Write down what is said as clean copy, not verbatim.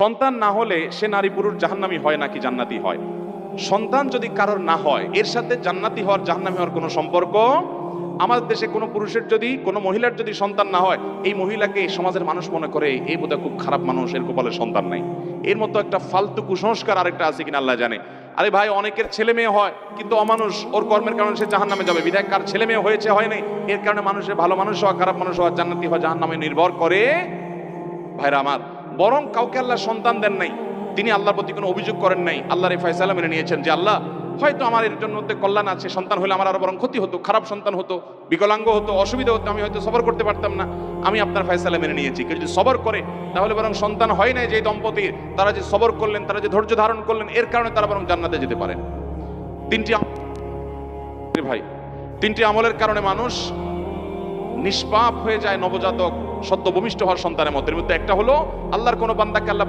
সন্তান না হলে সে নারী পুরুষ জাহান্নামী হয় নাকি জান্নাতি হয়? সন্তান যদি কারোর না হয় এর সাথে জান্নাতি হওয়ার জাহান্নামী হওয়ার কোনো সম্পর্ক। আমাদের দেশে কোনো পুরুষের যদি কোনো মহিলার যদি সন্তান না হয়, এই মহিলাকে সমাজের মানুষ মনে করে এই বোধহয় খুব খারাপ মানুষ, এর কপালে সন্তান নাই। এর মতো একটা ফালতু কুসংস্কার আরেকটা আছে কিনা আল্লাহ জানে। আরে ভাই, অনেকের ছেলে মেয়ে হয় কিন্তু অমানুষ, ওর কর্মের কারণে সে জাহান্নামে যাবে। বিধায় কার ছেলে মেয়ে হয়েছে হয় নাই এর কারণে মানুষের ভালো মানুষ হওয়া খারাপ মানুষ হওয়া জান্নাতি হওয়া জাহান্নামে নির্ভর করে ভাইরা আমার। বরং কাউকে আল্লাহ সন্তান দেন নাই, তিনি আল্লাহর প্রতি কোনো অভিযোগ করেন নাই, আল্লাহর এই ফয়সালা মেনে নিয়েছেন যে আল্লাহ হয়তো আমার এর জন্য কল্যাণ আছে, সন্তান হলে আমার আরো বরং ক্ষতি হতো, খারাপ সন্তান হতো, বিকলাঙ্গ হতো, অসুবিধা হতো, আমি হয়তো সবর করতে পারতাম না, আমি আপনার ফয়সালা মেনে নিয়েছি। কেউ যদি সবর করে তাহলে বরং সন্তান হয় নাই যে দম্পতির, তারা যে সবর করলেন, তারা যে ধৈর্য ধারণ করলেন, এর কারণে তারা বরং জান্নাতে যেতে পারেন। তিনটি আমলের কারণে মানুষ নিষ্পাপ হয়ে যায় নবজাতক সদ্য ভূমিষ্ঠ হওয়ার সন্তানের মতো। এর মধ্যে একটা হলো আল্লাহর কোনো বান্দাকে আল্লাহ